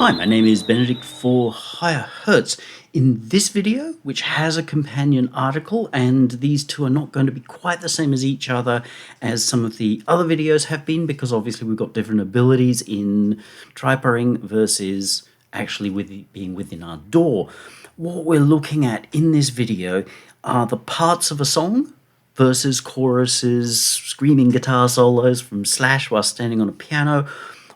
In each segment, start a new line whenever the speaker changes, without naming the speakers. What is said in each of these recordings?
Hi, my name is Benedict for Higher Hertz. In this video, which has a companion article, and these two are not going to be quite the same as each other as some of the other videos have been, because obviously we've got different abilities in tripering versus actually being within our DAW. What we're looking at in this video are the parts of a song, verses, choruses, screaming guitar solos from Slash while standing on a piano,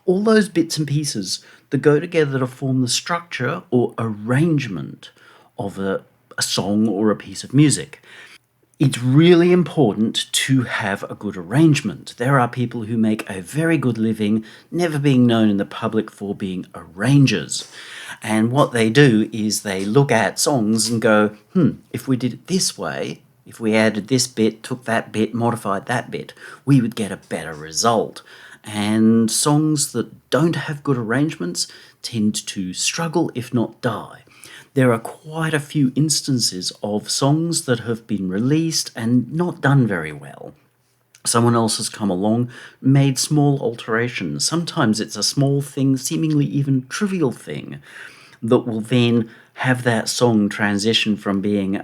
all those bits and pieces that go together to form the structure or arrangement of a song or a piece of music. It's really important to have a good arrangement. There are people who make a very good living never being known in the public for being arrangers. And what they do is they look at songs and go, if we did it this way, if we added this bit, took that bit, modified that bit, we would get a better result. And songs that don't have good arrangements tend to struggle, if not die. There are quite a few instances of songs that have been released and not done very well. Someone else has come along, made small alterations. Sometimes it's a small thing, seemingly even trivial thing, that will then have that song transition from being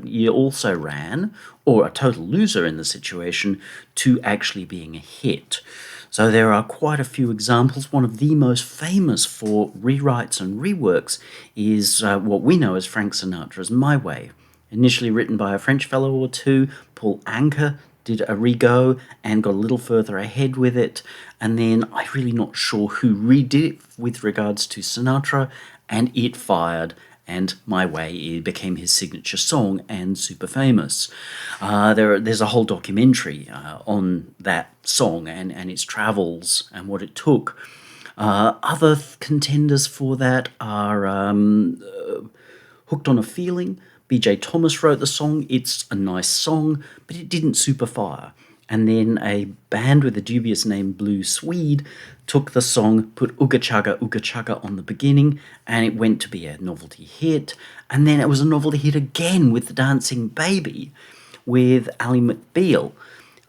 You Also Ran, or a total loser in the situation, to actually being a hit. So there are quite a few examples. One of the most famous for rewrites and reworks is what we know as Frank Sinatra's My Way. Initially written by a French fellow or two, Paul Anka did a re-go and got a little further ahead with it, and then I'm really not sure who redid it with regards to Sinatra, and it fired, and My Way became his signature song and super famous. There's a whole documentary on that song and its travels and what it took. Other contenders for that are Hooked on a Feeling. BJ Thomas wrote the song. It's a nice song, but it didn't super fire. And then a band with a dubious name, Blue Swede, took the song, put Ooga Chugga on the beginning, and it went to be a novelty hit. And then it was a novelty hit again with The Dancing Baby with Ally McBeal,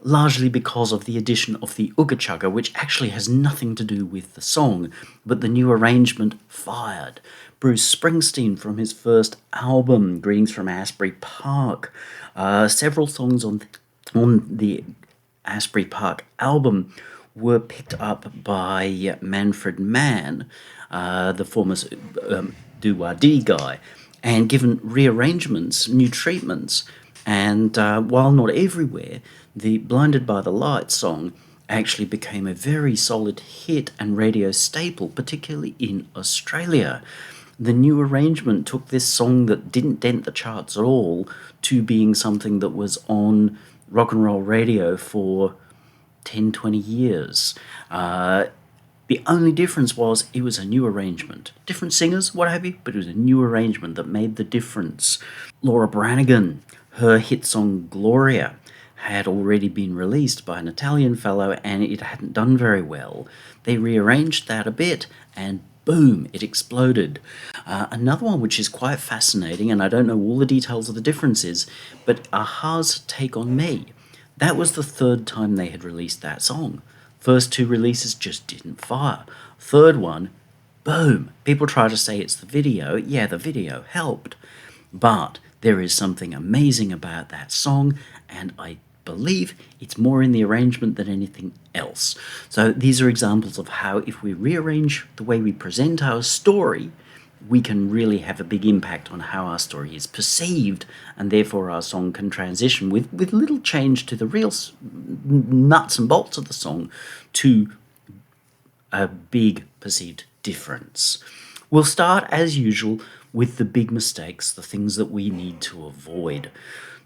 largely because of the addition of the Ooga Chugga, which actually has nothing to do with the song, but the new arrangement fired. Bruce Springsteen from his first album, Greetings from Asbury Park. Several songs on the Asbury Park album were picked up by Manfred Mann, the former doo-wah-dee guy, and given rearrangements, new treatments. And while not everywhere, the Blinded by the Light song actually became a very solid hit and radio staple, particularly in Australia. The new arrangement took this song that didn't dent the charts at all to being something that was on rock and roll radio for 10, 20 years. The only difference was it was a new arrangement. Different singers, what have you, but it was a new arrangement that made the difference. Laura Branigan, her hit song Gloria, had already been released by an Italian fellow and it hadn't done very well. They rearranged that a bit and boom, it exploded. Another one which is quite fascinating, and I don't know all the details of the differences, but Aha's Take On Me. That was the third time they had released that song. First two releases just didn't fire. Third one, boom. People try to say it's the video. Yeah, the video helped. But there is something amazing about that song, and I believe it's more in the arrangement than anything else. So these are examples of how if we rearrange the way we present our story, we can really have a big impact on how our story is perceived, and therefore our song can transition with little change to the real nuts and bolts of the song to a big perceived difference. We'll start, as usual, with the big mistakes, the things that we need to avoid.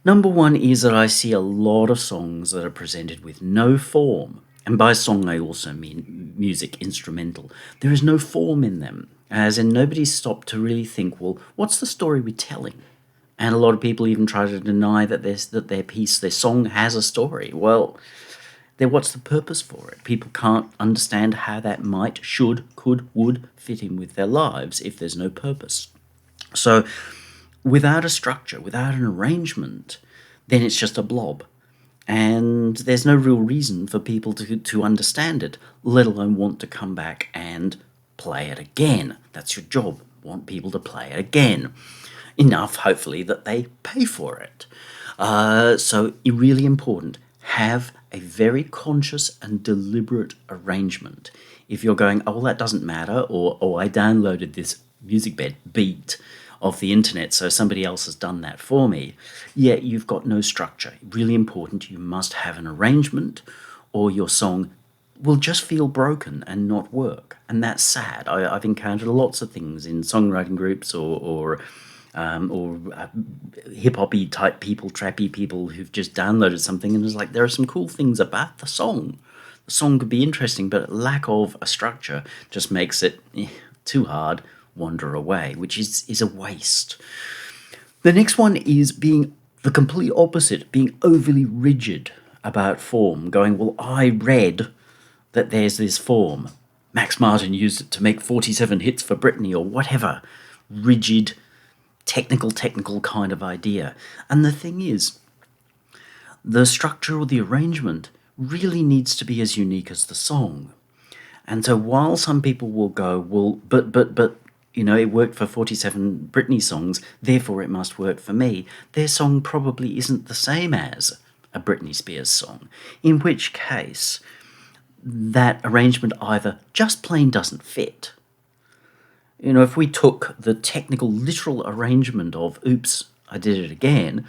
Number one is that I see a lot of songs that are presented with no form. And by song, I also mean music, instrumental. There is no form in them, as in nobody's stopped to really think, well, what's the story we're telling? And a lot of people even try to deny that their piece, their song has a story. Well, then what's the purpose for it? People can't understand how that might, should, could, would fit in with their lives if there's no purpose. So without a structure, without an arrangement, then it's just a blob. And there's no real reason for people to understand it, let alone want to come back and play it again. That's your job. Want people to play it again. Enough, hopefully, that they pay for it. So, really important. Have a very conscious and deliberate arrangement. If you're going, oh, well, that doesn't matter, or oh, I downloaded this music bed beat off the internet, so somebody else has done that for me. Yeah, you've got no structure. Really important, you must have an arrangement, or your song will just feel broken and not work. And that's sad. I've encountered lots of things in songwriting groups or hip hoppy type people, trappy people who've just downloaded something and it's like there are some cool things about the song. The song could be interesting, but lack of a structure just makes it too hard, wander away, which is a waste. The next one is being the complete opposite, being overly rigid about form, going, well, I read that there's this form. Max Martin used it to make 47 hits for Britney or whatever. Rigid, technical kind of idea. And the thing is, the structure or the arrangement really needs to be as unique as the song. And so while some people will go, well, but, it worked for 47 Britney songs, therefore it must work for me, their song probably isn't the same as a Britney Spears song. In which case, that arrangement either just plain doesn't fit. If we took the technical, literal arrangement of Oops, I Did It Again,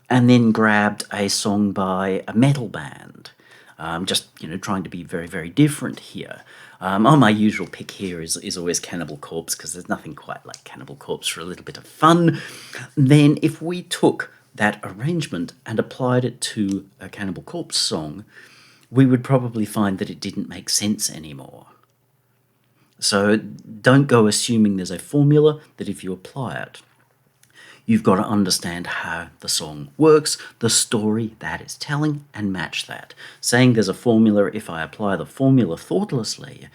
and then grabbed a song by a metal band, trying to be very, very different here. My usual pick here is always Cannibal Corpse, because there's nothing quite like Cannibal Corpse for a little bit of fun. Then if we took that arrangement and applied it to a Cannibal Corpse song, we would probably find that it didn't make sense anymore. So don't go assuming there's a formula that if you apply it, you've got to understand how the song works, the story that it's telling, and match that. Saying there's a formula, if I apply the formula thoughtlessly,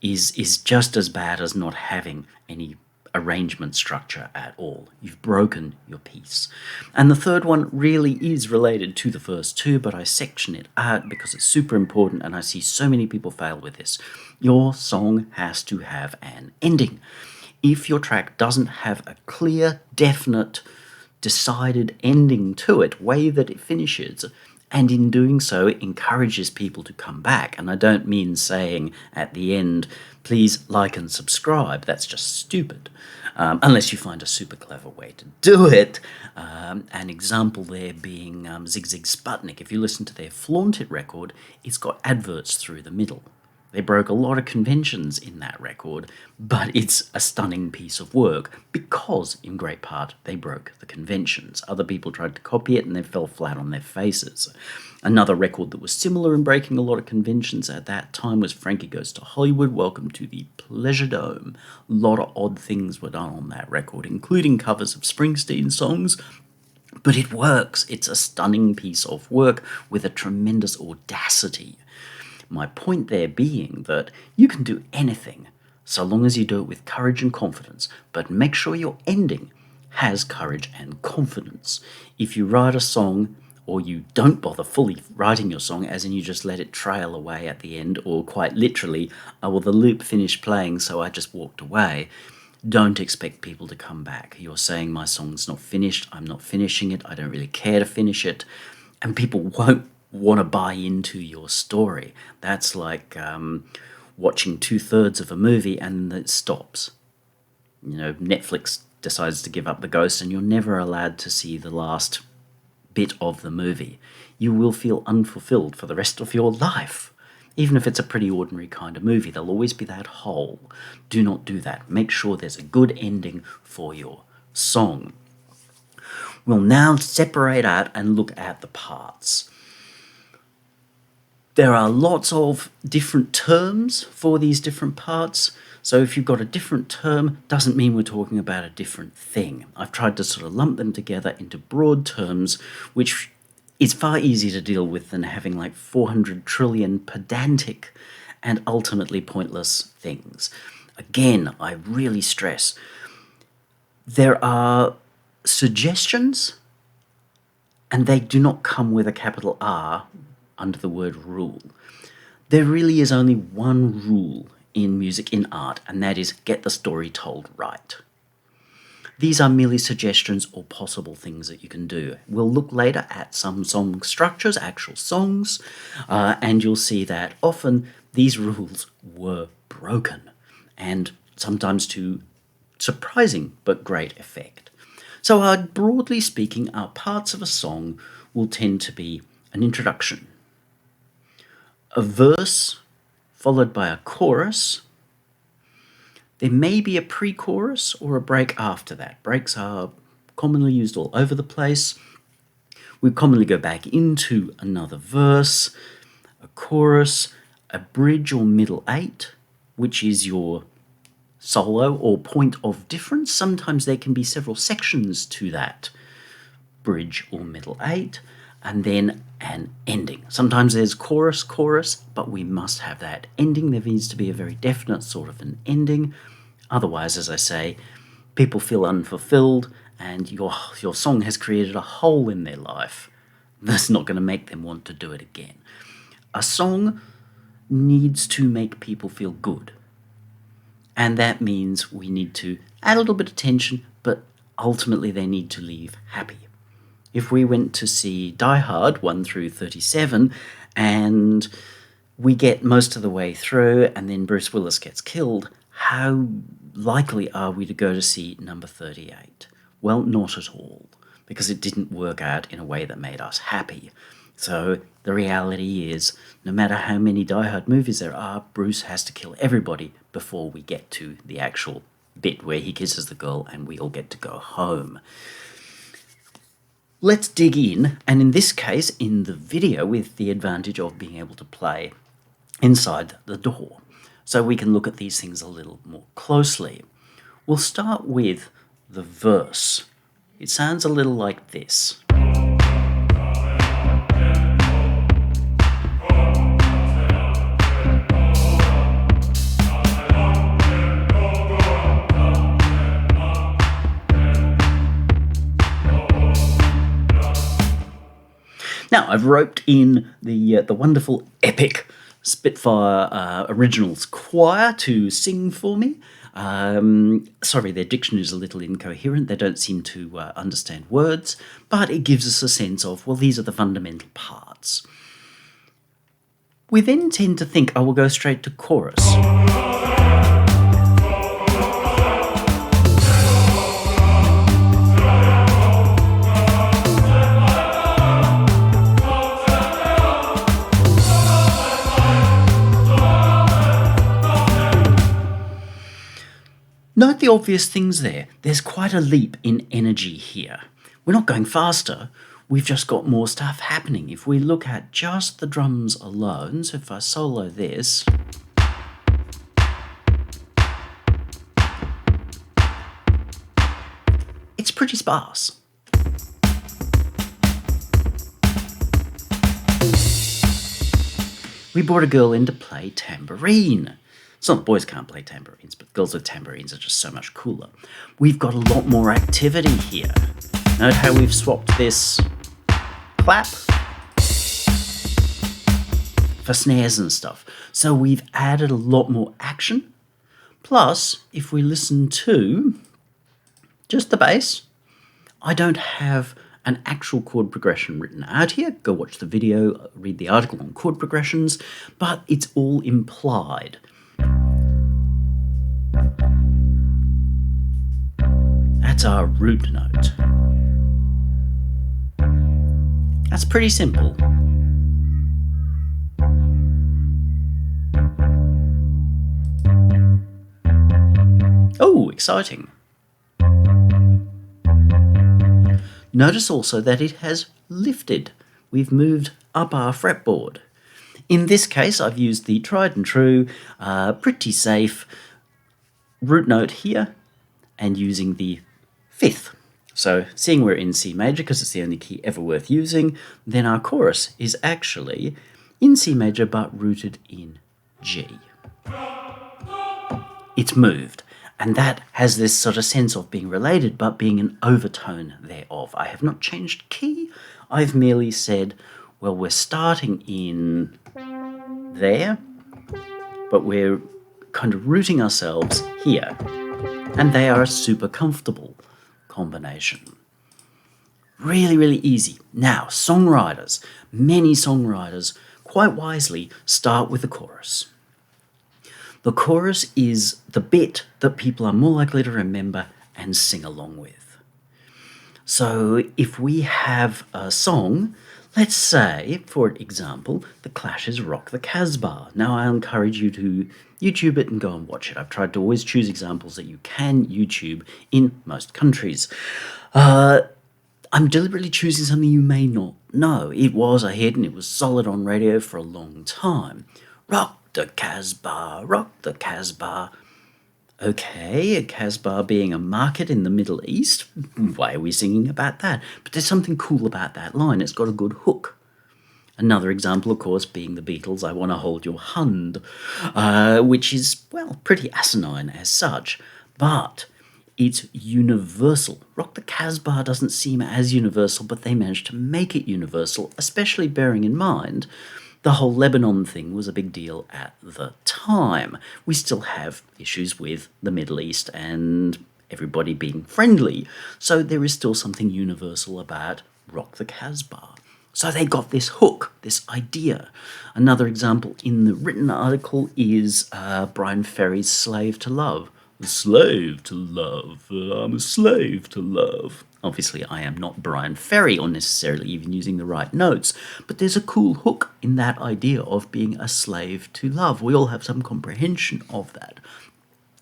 is just as bad as not having any arrangement structure at all. You've broken your piece. And the third one really is related to the first two, but I section it out because it's super important and I see so many people fail with this. Your song has to have an ending. If your track doesn't have a clear, definite, decided ending to it, way that it finishes, and in doing so it encourages people to come back. And I don't mean saying at the end, please like and subscribe. That's just stupid. Unless you find a super clever way to do it. An example there being Zig Zig Sputnik. If you listen to their Flaunt It record, it's got adverts through the middle. They broke a lot of conventions in that record, but it's a stunning piece of work because, in great part, they broke the conventions. Other people tried to copy it and they fell flat on their faces. Another record that was similar in breaking a lot of conventions at that time was Frankie Goes to Hollywood, Welcome to the Pleasure Dome. A lot of odd things were done on that record, including covers of Springsteen songs, but it works. It's a stunning piece of work with a tremendous audacity. My point there being that you can do anything so long as you do it with courage and confidence, but make sure your ending has courage and confidence. If you write a song or you don't bother fully writing your song, as in you just let it trail away at the end, or quite literally, oh, well, the loop finished playing so I just walked away, don't expect people to come back. You're saying my song's not finished, I'm not finishing it, I don't really care to finish it, and people won't want to buy into your story. That's like watching 2/3 of a movie and it stops. Netflix decides to give up the ghost and you're never allowed to see the last bit of the movie. You will feel unfulfilled for the rest of your life. Even if it's a pretty ordinary kind of movie, there'll always be that hole. Do not do that. Make sure there's a good ending for your song. We'll now separate out and look at the parts. There are lots of different terms for these different parts. So if you've got a different term, doesn't mean we're talking about a different thing. I've tried to sort of lump them together into broad terms, which is far easier to deal with than having like 400 trillion pedantic and ultimately pointless things. Again, I really stress, there are suggestions and they do not come with a capital R under the word rule. There really is only one rule in music, in art, and that is get the story told right. These are merely suggestions or possible things that you can do. We'll look later at some song structures, actual songs, and you'll see that often these rules were broken, and sometimes to surprising but great effect. So broadly speaking, our parts of a song will tend to be an introduction, a verse followed by a chorus. There may be a pre-chorus or a break after that. Breaks are commonly used all over the place. We commonly go back into another verse, a chorus, a bridge or middle eight, which is your solo or point of difference. Sometimes there can be several sections to that bridge or middle eight, and then an ending. Sometimes there's chorus, but we must have that ending. There needs to be a very definite sort of an ending. Otherwise, as I say, people feel unfulfilled and your song has created a hole in their life. That's not going to make them want to do it again. A song needs to make people feel good. And that means we need to add a little bit of tension, but ultimately they need to leave happy. If we went to see Die Hard 1 through 37 and we get most of the way through and then Bruce Willis gets killed, how likely are we to go to see number 38? Well, not at all, because it didn't work out in a way that made us happy. So the reality is, no matter how many Die Hard movies there are, Bruce has to kill everybody before we get to the actual bit where he kisses the girl and we all get to go home. Let's dig in, and in this case, in the video, with the advantage of being able to play inside the door, so we can look at these things a little more closely. We'll start with the verse. It sounds a little like this. Now, I've roped in the wonderful epic Spitfire Originals choir to sing for me. Sorry, their diction is a little incoherent. They don't seem to understand words, but it gives us a sense of, well, these are the fundamental parts. We then tend to think, oh, we'll go straight to chorus. Note the obvious things there. There's quite a leap in energy here. We're not going faster, we've just got more stuff happening. If we look at just the drums alone, so if I solo this, it's pretty sparse. We brought a girl in to play tambourine. It's not that boys can't play tambourines, but girls with tambourines are just so much cooler. We've got a lot more activity here. Note how we've swapped this clap for snares and stuff. So we've added a lot more action. Plus, if we listen to just the bass, I don't have an actual chord progression written out here. Go watch the video, read the article on chord progressions, but it's all implied. That's our root note. That's pretty simple. Oh, exciting. Notice also that it has lifted. We've moved up our fretboard. In this case, I've used the tried and true, pretty safe root note here and using the fifth. So seeing we're in C major because it's the only key ever worth using, then our chorus is actually in C major but rooted in G. It's moved, and that has this sort of sense of being related but being an overtone thereof. I have not changed key, I've merely said, well, we're starting in there, but we're kind of rooting ourselves here. And they are a super comfortable combination. Really, really easy. Now, songwriters, many songwriters, quite wisely, start with the chorus. The chorus is the bit that people are more likely to remember and sing along with. So if we have a song, let's say, for example, The Clash's Rock the Casbah. Now I encourage you to YouTube it and go and watch it. I've tried to always choose examples that you can YouTube in most countries. I'm deliberately choosing something you may not know. It was a hit and it was solid on radio for a long time. Rock the Casbah, rock the Casbah. Okay, a Casbah being a market in the Middle East. Why are we singing about that? But there's something cool about that line. It's got a good hook. Another example, of course, being the Beatles' I Wanna Hold Your Hand, which is, well, pretty asinine as such, but it's universal. Rock the Casbah doesn't seem as universal, but they managed to make it universal, especially bearing in mind the whole Lebanon thing was a big deal at the time. We still have issues with the Middle East and everybody being friendly, so there is still something universal about Rock the Casbah. So they got this hook, this idea. Another example in the written article is Brian Ferry's Slave to Love. A slave to love, I'm a slave to love. Obviously, I am not Brian Ferry or necessarily even using the right notes, but there's a cool hook in that idea of being a slave to love. We all have some comprehension of that.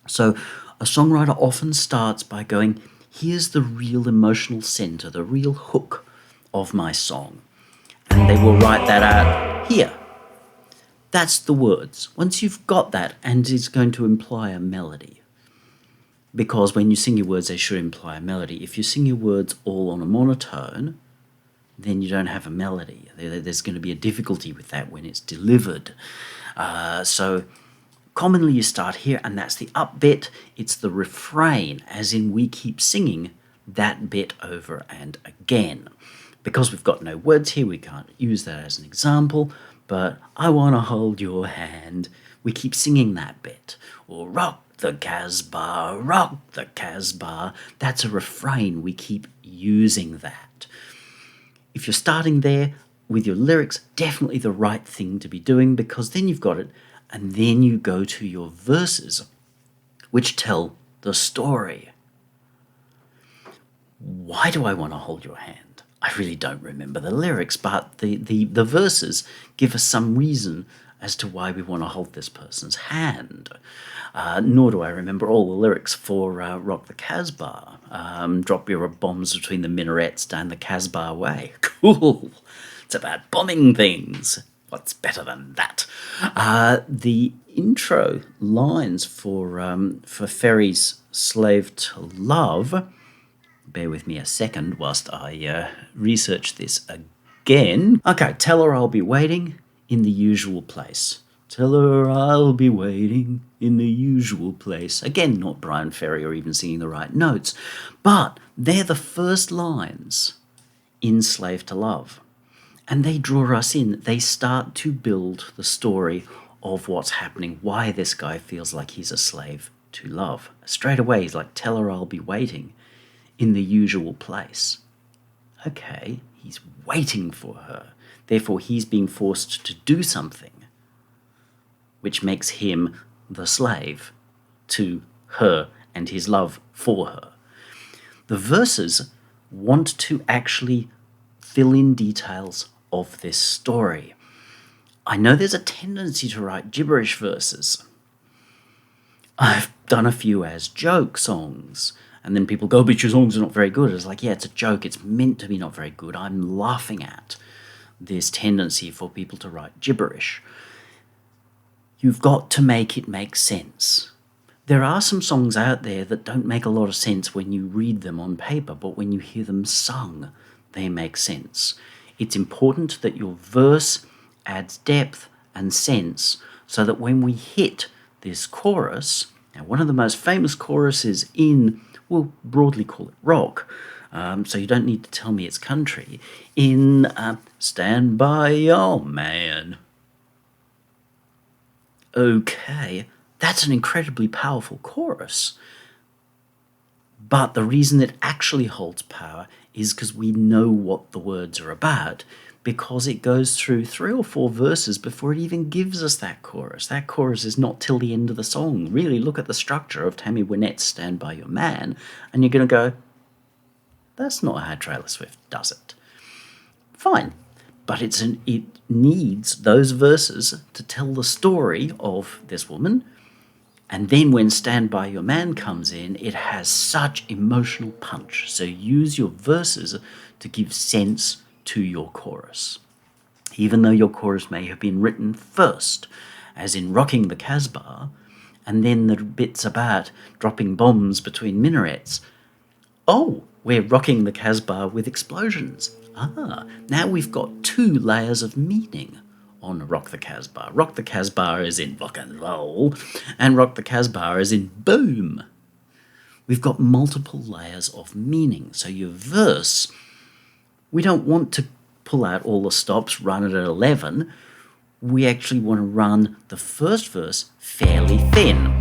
So a songwriter often starts by going, here's the real emotional center, the real hook of my song. And they will write that out here. That's the words. Once you've got that, and it's going to imply a melody. Because when you sing your words, they should imply a melody. If you sing your words all on a monotone, then you don't have a melody. There's going to be a difficulty with that when it's delivered. So commonly you start here, and that's the up bit. It's the refrain, as in we keep singing that bit over and again. Because we've got no words here, we can't use that as an example, but I want to hold your hand. We keep singing that bit. Or rock the Casbah, rock the Casbah. That's a refrain. We keep using that. If you're starting there with your lyrics, definitely the right thing to be doing, because then you've got it, and then you go to your verses, which tell the story. Why do I want to hold your hand? I really don't remember the lyrics, but the verses give us some reason as to why we want to hold this person's hand. Nor do I remember all the lyrics for Rock the Casbah. Drop your bombs between the minarets down the Casbah way. Cool. It's about bombing things. What's better than that? The intro lines for Ferry's Slave to Love. Bear with me a second whilst I research this again. Okay, tell her I'll be waiting in the usual place. Tell her I'll be waiting in the usual place. Again, not Brian Ferry or even singing the right notes, but they're the first lines in Slave to Love. And they draw us in. They start to build the story of what's happening, why this guy feels like he's a slave to love. Straight away, he's like, tell her I'll be waiting in the usual place. Okay, he's waiting for her. Therefore, he's being forced to do something, which makes him the slave to her and his love for her. The verses want to actually fill in details of this story. I know there's a tendency to write gibberish verses. I've done a few as joke songs, and then people go, but your songs are not very good. It's like, yeah, it's a joke. It's meant to be not very good. I'm laughing at this tendency for people to write gibberish. You've got to make it make sense. There are some songs out there that don't make a lot of sense when you read them on paper, but when you hear them sung, they make sense. It's important that your verse adds depth and sense so that when we hit this chorus, now one of the most famous choruses in, we'll broadly call it rock, so you don't need to tell me it's country, in Stand By Your Man. Okay, That's an incredibly powerful chorus. But the reason it actually holds power is because we know what the words are about, because it goes through 3 or 4 verses before it even gives us that chorus. That chorus is not till the end of the song. Really look at the structure of Tammy Wynette's Stand By Your Man, and you're going to go, that's not how Taylor Swift does it. Fine, but it needs those verses to tell the story of this woman. And then when Stand By Your Man comes in, it has such emotional punch. So use your verses to give sense to your chorus. Even though your chorus may have been written first, as in Rocking the Casbah, and then the bits about dropping bombs between minarets. Oh, we're rocking the Casbah with explosions. Now we've got 2 layers of meaning on Rock the Casbah. Rock the Casbah is in rock and roll, and Rock the Casbah is in boom. We've got multiple layers of meaning. So your verse, we don't want to pull out all the stops, run it at 11. We actually want to run the first verse fairly thin.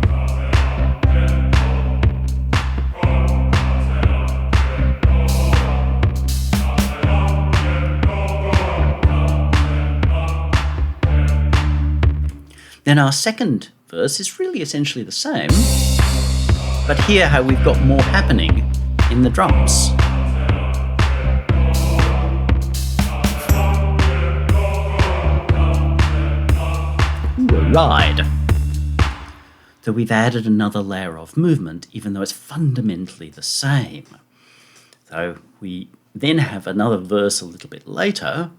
Then our second verse is really essentially the same, but here how we've got more happening in the drums. Ooh, a ride. So we've added another layer of movement, even though it's fundamentally the same. So we then have another verse a little bit later.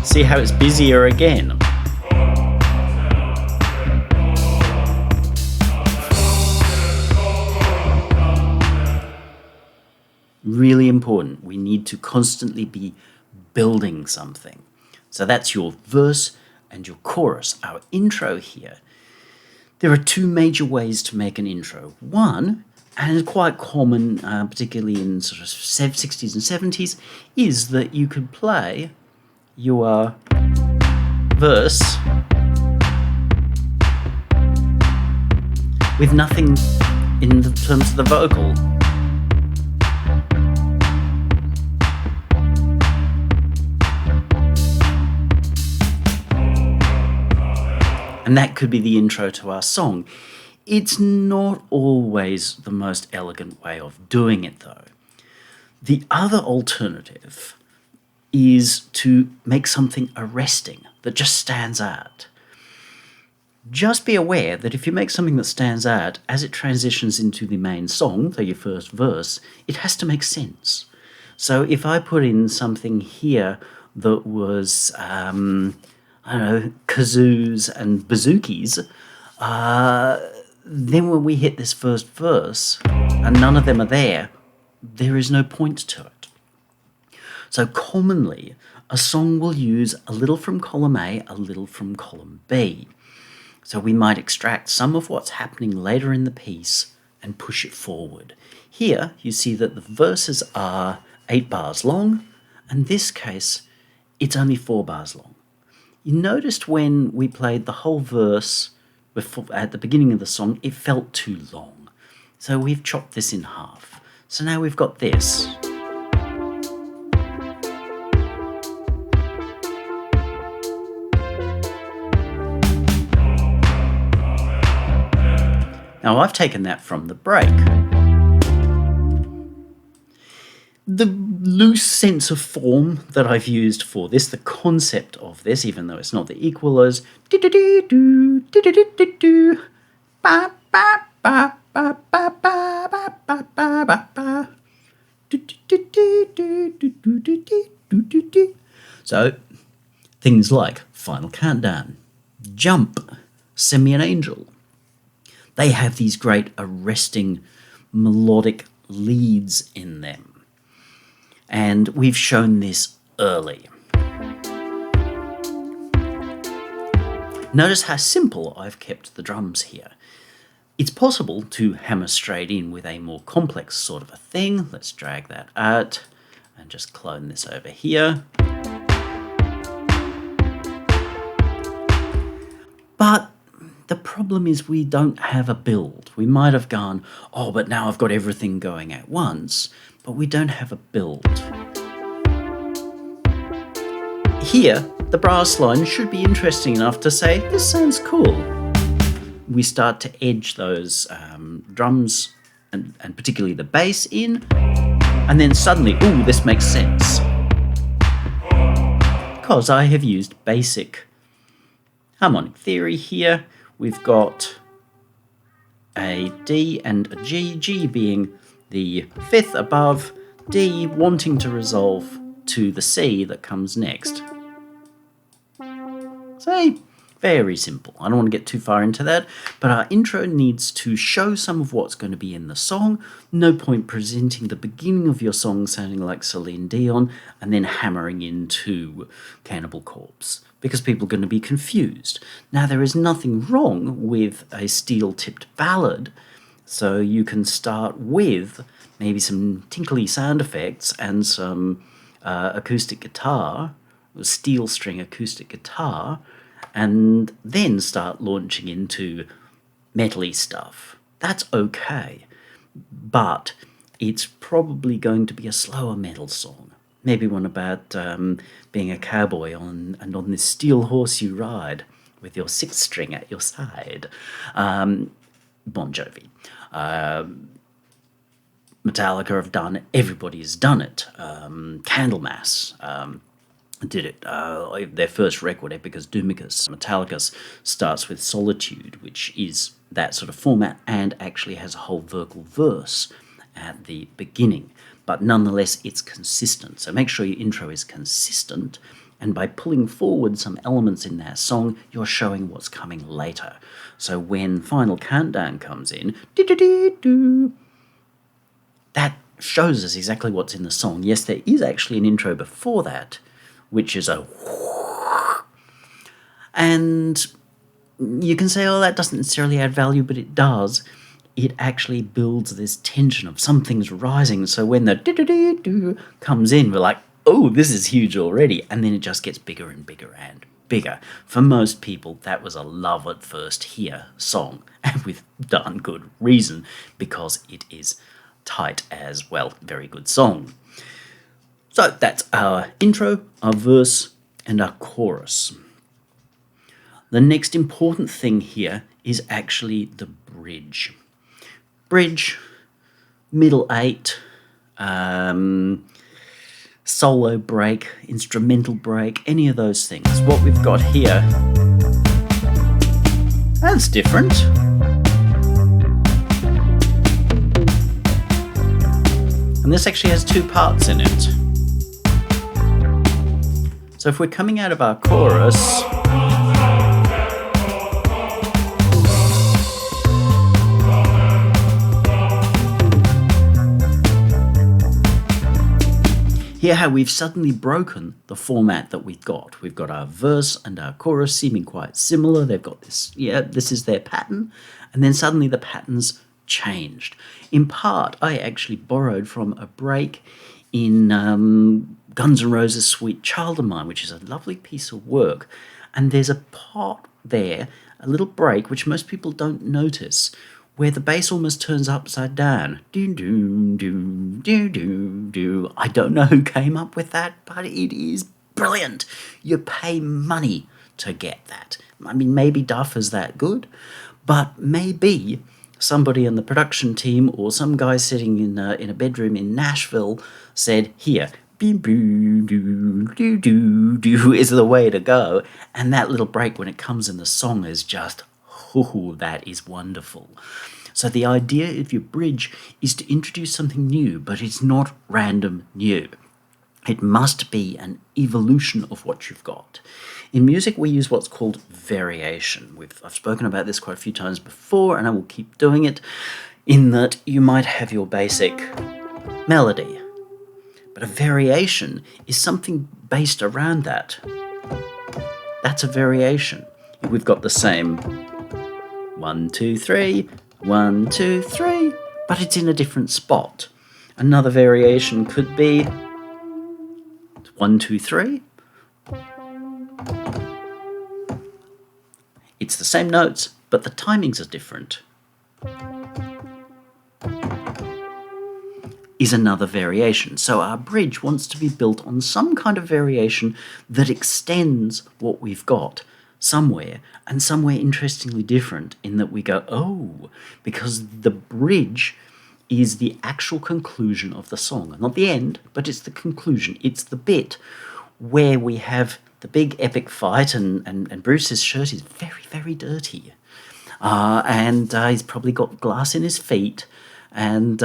See how it's busier again. Really important. We need to constantly be building something. So that's your verse and your chorus, our intro here. There are 2 major ways to make an intro. One, and quite common, particularly in sort of 60s and 70s, is that you could play your verse with nothing in the terms of the vocal. And that could be the intro to our song. It's not always the most elegant way of doing it, though. The other alternative is to make something arresting that just stands out. Just be aware that if you make something that stands out, as it transitions into the main song, so your first verse, it has to make sense. So if I put in something here that was, kazoos and bazookies, then when we hit this first verse and none of them are there is no point to it. So commonly, a song will use a little from column A, a little from column B. So we might extract some of what's happening later in the piece and push it forward. Here, you see that the verses are 8 bars long, and in this case, it's only 4 bars long. You noticed when we played the whole verse at the beginning of the song, it felt too long. So we've chopped this in half. So now we've got this. Now I've taken that from the break. The loose sense of form that I've used for this, the concept of this, even though it's not the equalers, so things like Final Countdown, Jump, Send Me an Angel, they have these great arresting melodic leads in them. And we've shown this early. Notice how simple I've kept the drums here. It's possible to hammer straight in with a more complex sort of a thing. Let's drag that out and just clone this over here. But the problem is we don't have a build. We might have gone, oh, but now I've got everything going at once, but we don't have a build. Here, the brass line should be interesting enough to say, this sounds cool. We start to edge those drums and particularly the bass in, and then suddenly, ooh, this makes sense. Because I have used basic harmonic theory here. We've got a D and a G, G being the fifth above, D wanting to resolve to the C that comes next. So, very simple. I don't want to get too far into that, but our intro needs to show some of what's going to be in the song. No point presenting the beginning of your song sounding like Celine Dion and then hammering into Cannibal Corpse, because people are going to be confused. Now, there is nothing wrong with a steel-tipped ballad, so you can start with maybe some tinkly sound effects and some acoustic guitar, steel string acoustic guitar, and then start launching into metally stuff. That's okay, but it's probably going to be a slower metal song. Maybe one about being a cowboy on this steel horse you ride with your sixth string at your side. Bon Jovi. Metallica have done it. Everybody's done it. Candlemass did it. Their first record, Epicus Doomicus. Metallica starts with Solitude, which is that sort of format and actually has a whole vocal verse at the beginning. But nonetheless, it's consistent. So make sure your intro is consistent, and by pulling forward some elements in that song, you're showing what's coming later. So when Final Countdown comes in, that shows us exactly what's in the song. Yes, there is actually an intro before that, which is a and you can say, oh, that doesn't necessarily add value, but it does. It actually builds this tension of something's rising. So when the comes in, we're like, oh, this is huge already. And then it just gets bigger and bigger and bigger. For most people, that was a love at first hear song, and with darn good reason, because it is tight as well. Very good song. So that's our intro, our verse, and our chorus. The next important thing here is actually the bridge. Bridge, middle eight, solo break, instrumental break, any of those things. What we've got here, that's different. And this actually has two parts in it. So if we're coming out of our chorus, hear how we've suddenly broken the format that we've got. We've got our verse and our chorus seeming quite similar. They've got this, this is their pattern. And then suddenly the pattern's changed. In part, I actually borrowed from a break in Guns N' Roses' Sweet Child of Mine, which is a lovely piece of work. And there's a part there, a little break, which most people don't notice, where the bass almost turns upside down. Do, do, do, do, do, do. I don't know who came up with that, but it is brilliant. You pay money to get that. I mean, maybe Duff is that good, but maybe somebody in the production team or some guy sitting in a bedroom in Nashville said, here, do, do, do, do, do is the way to go. And that little break when it comes in the song is just, oh, that is wonderful. So the idea of your bridge is to introduce something new, but it's not random new. It must be an evolution of what you've got. In music, we use what's called variation. I've spoken about this quite a few times before, and I will keep doing it, in that you might have your basic melody, but a variation is something based around that. That's a variation. We've got the same 1, 2, 3, 1, 2, 3, but it's in a different spot. Another variation could be 1, 2, 3. It's the same notes, but the timings are different, is another variation. So our bridge wants to be built on some kind of variation that extends what we've got somewhere, and somewhere interestingly different in that we go, oh, because the bridge is the actual conclusion of the song. Not the end, but it's the conclusion. It's the bit where we have the big epic fight, and Bruce's shirt is very, very dirty. And he's probably got glass in his feet, and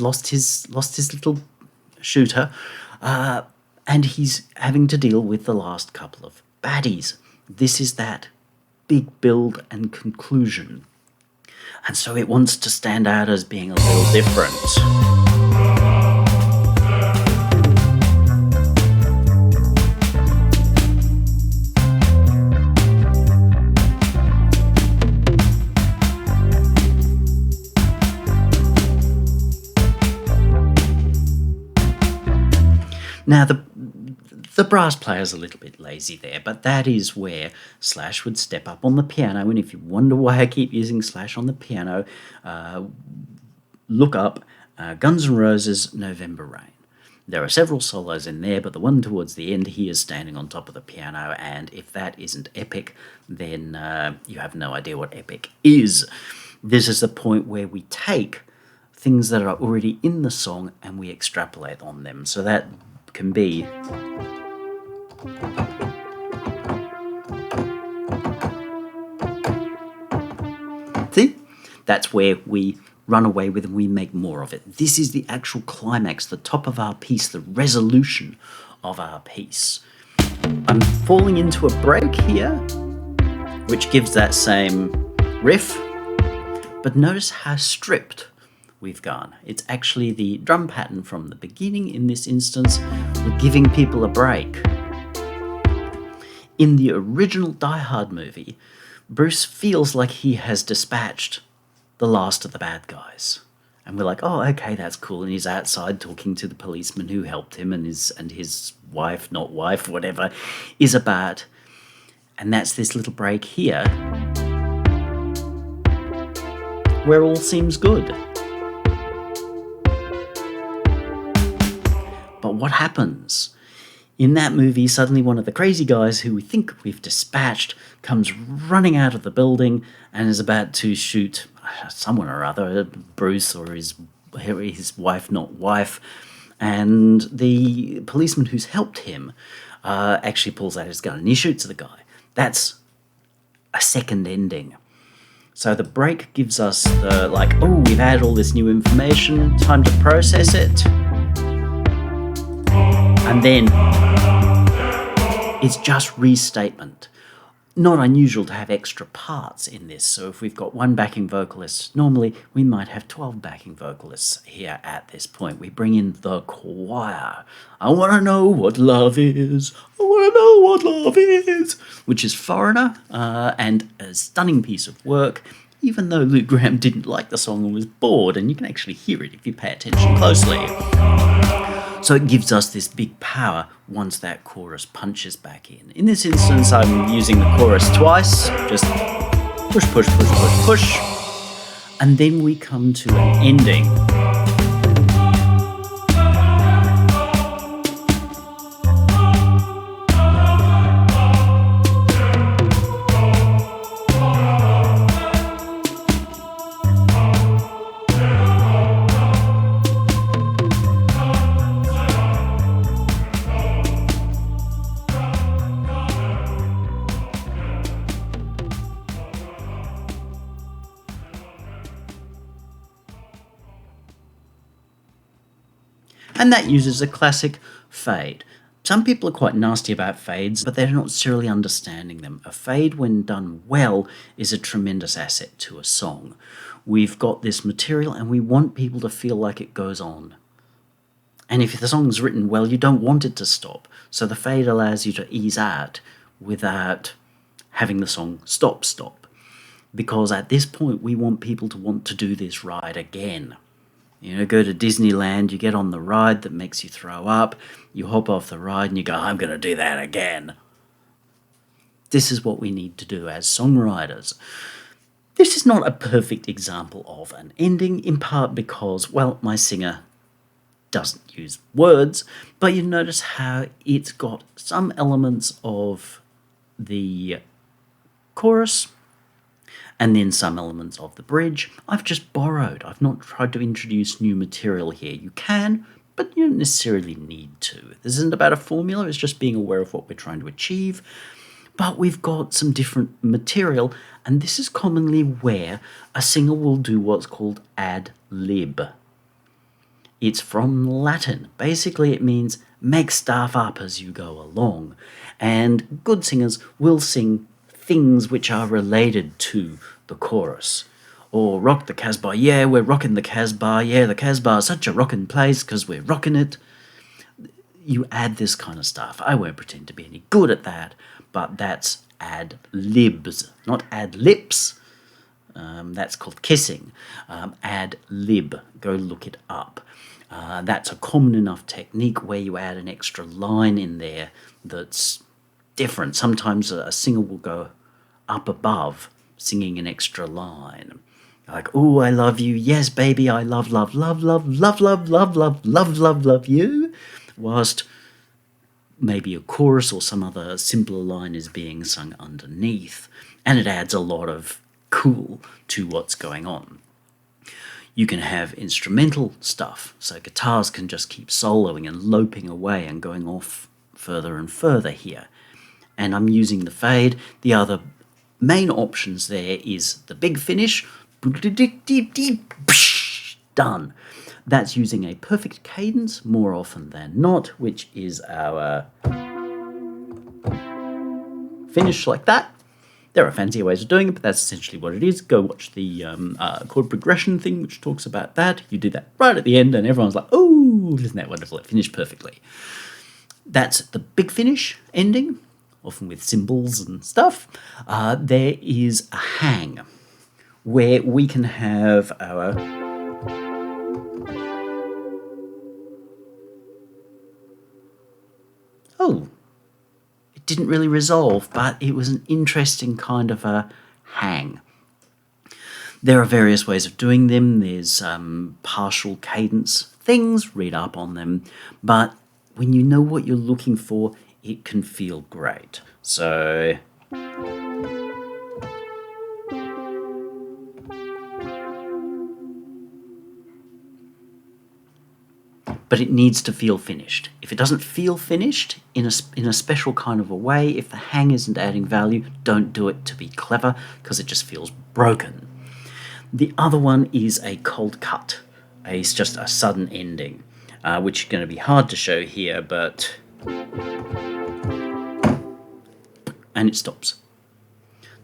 lost his little shooter, and he's having to deal with the last couple of baddies. This is that big build and conclusion, and so it wants to stand out as being a little different. Now, the brass player's a little bit lazy there, but that is where Slash would step up on the piano. And if you wonder why I keep using Slash on the piano, look up Guns N' Roses' November Rain. There are several solos in there, but the one towards the end, he is standing on top of the piano, and if that isn't epic, then you have no idea what epic is. This is the point where we take things that are already in the song and we extrapolate on them. So that can be see, that's where we run away with and we make more of it. This is the actual climax, the top of our piece, the resolution of our piece. I'm falling into a break here, which gives that same riff, but notice how stripped we've gone. It's actually the drum pattern from the beginning in this instance. We're giving people a break. In the original Die Hard movie, Bruce feels like he has dispatched the last of the bad guys. And we're like, oh, okay, that's cool. And he's outside talking to the policeman who helped him, and his wife, not wife, whatever, is about. And that's this little break here where all seems good. But what happens? In that movie, suddenly one of the crazy guys who we think we've dispatched comes running out of the building and is about to shoot someone or other, Bruce or his wife, not wife. And the policeman who's helped him actually pulls out his gun and he shoots the guy. That's a second ending. So the break gives us the, like, oh, we've had all this new information, time to process it. And then it's just restatement. Not unusual to have extra parts in this. So if we've got one backing vocalist, normally we might have 12 backing vocalists here at this point. We bring in the choir. I want to know what love is. I want to know what love is. Which is Foreigner, and a stunning piece of work, even though Luke Graham didn't like the song and was bored, and you can actually hear it if you pay attention closely. So it gives us this big power once that chorus punches back in. In this instance, I'm using the chorus twice, just push, push, push, push, push, and then we come to an ending. And that uses a classic fade. Some people are quite nasty about fades, but they're not necessarily understanding them. A fade, when done well, is a tremendous asset to a song. We've got this material and we want people to feel like it goes on. And if the song's written well, you don't want it to stop. So the fade allows you to ease out without having the song stop. Because at this point, we want people to want to do this ride again. You know, go to Disneyland, you get on the ride that makes you throw up, you hop off the ride and you go, I'm going to do that again. This is what we need to do as songwriters. This is not a perfect example of an ending, in part because, well, my singer doesn't use words, but you notice how it's got some elements of the chorus and then some elements of the bridge. I've just borrowed. I've not tried to introduce new material here. You can, but you don't necessarily need to. This isn't about a formula, it's just being aware of what we're trying to achieve. But we've got some different material, and this is commonly where a singer will do what's called ad lib. It's from Latin. Basically, it means make stuff up as you go along. And good singers will sing things which are related to the chorus. Or rock the Casbah, yeah, we're rocking the Casbah, yeah, the Casbah is such a rockin' place because we're rocking it. You add this kind of stuff. I won't pretend to be any good at that, but that's ad libs, not ad lips. That's called kissing. Ad lib, go look it up. That's a common enough technique where you add an extra line in there that's different. Sometimes a singer will go up above singing an extra line. Like, oh, I love you. Yes, baby, I love, love, love, love, love, love, love, love, love, love, love you. Whilst maybe a chorus or some other simpler line is being sung underneath. And it adds a lot of cool to what's going on. You can have instrumental stuff, so guitars can just keep soloing and loping away and going off further and further here. And I'm using the fade. The other main options there is the big finish, done. That's using a perfect cadence more often than not, which is our finish like that. There are fancier ways of doing it, but that's essentially what it is. Go watch the chord progression thing, which talks about that. You do that right at the end, and everyone's like, oh, isn't that wonderful? It finished perfectly. That's the big finish ending, often with cymbals and stuff. There is a hang, where we can have our... Oh, it didn't really resolve, but it was an interesting kind of a hang. There are various ways of doing them. There's partial cadence things, read up on them, but when you know what you're looking for, it can feel great. So... but it needs to feel finished. If it doesn't feel finished in a special kind of a way, if the hang isn't adding value, don't do it to be clever, because it just feels broken. The other one is a cold cut. It's just a sudden ending, which is going to be hard to show here, but... and it stops.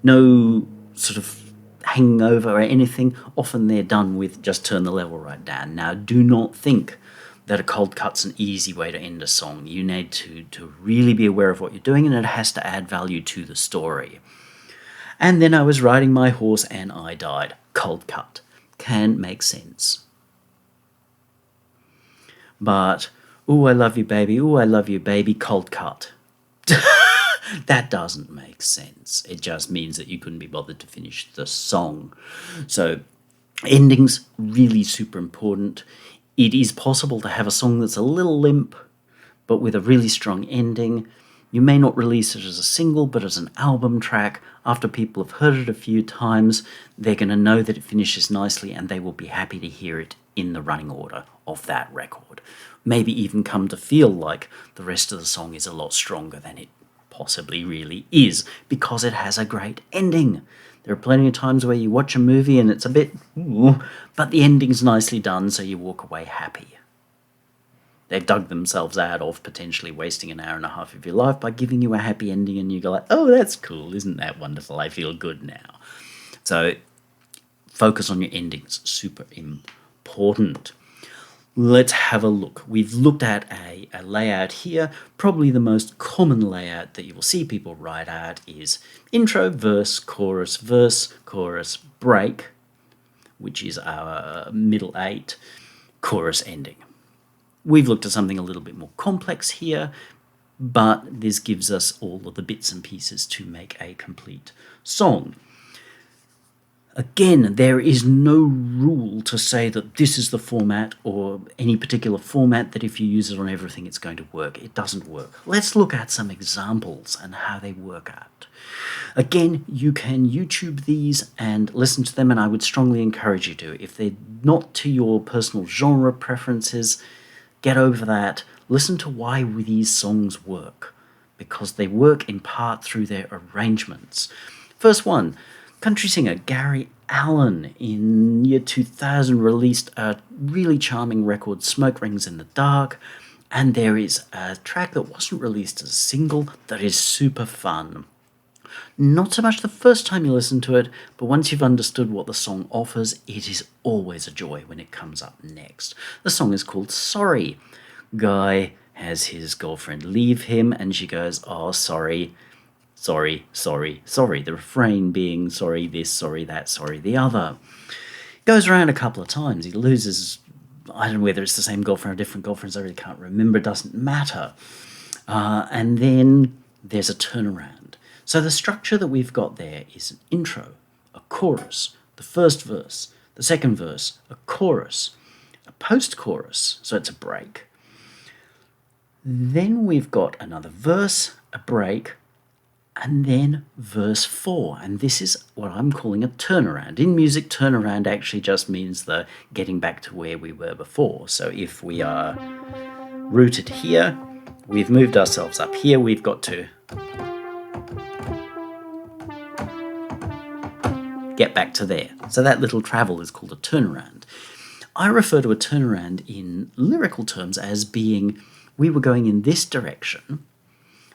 No sort of hanging over or anything. Often they're done with just turn the level right down. Now, do not think that a cold cut's an easy way to end a song. You need to really be aware of what you're doing, and it has to add value to the story. And then I was riding my horse and I died. Cold cut. Can make sense. But, ooh, I love you, baby. Ooh, I love you, baby. Cold cut. That doesn't make sense. It just means that you couldn't be bothered to finish the song. So, endings, really super important. It is possible to have a song that's a little limp, but with a really strong ending. You may not release it as a single, but as an album track. After people have heard it a few times, they're going to know that it finishes nicely, and they will be happy to hear it in the running order of that record. Maybe even come to feel like the rest of the song is a lot stronger than it possibly really is, because it has a great ending. There are plenty of times where you watch a movie and it's a bit, ooh, but the ending's nicely done, so you walk away happy. They've dug themselves out of potentially wasting an hour and a half of your life by giving you a happy ending, and you go like, oh, that's cool, isn't that wonderful? I feel good now. So focus on your endings, super important. Let's have a look. We've looked at a layout here. Probably the most common layout that you will see people write out is intro, verse, chorus, break, which is our middle eight, chorus, ending. We've looked at something a little bit more complex here, but this gives us all of the bits and pieces to make a complete song. Again, there is no rule to say that this is the format or any particular format that if you use it on everything it's going to work. It doesn't work. Let's look at some examples and how they work out. Again, you can YouTube these and listen to them, and I would strongly encourage you to. If they're not to your personal genre preferences, get over that. Listen to why these songs work, because they work in part through their arrangements. First one, country singer Gary Allan in year 2000 released a really charming record, Smoke Rings in the Dark, and there is a track that wasn't released as a single that is super fun. Not so much the first time you listen to it, but once you've understood what the song offers, it is always a joy when it comes up next. The song is called Sorry. Guy has his girlfriend leave him, and she goes, "Oh, sorry. Sorry, sorry, sorry." The refrain being sorry this, sorry that, sorry the other. Goes around a couple of times. He loses, I don't know whether it's the same girlfriend or different girlfriends, I really can't remember, it doesn't matter. And then there's a turnaround. So the structure that we've got there is an intro, a chorus, the first verse, the second verse, a chorus, a post-chorus, so it's a break. Then we've got another verse, a break, and then verse 4, and this is what I'm calling a turnaround. In music, turnaround actually just means the getting back to where we were before. So if we are rooted here, we've moved ourselves up here, we've got to get back to there. So that little travel is called a turnaround. I refer to a turnaround in lyrical terms as being, we were going in this direction,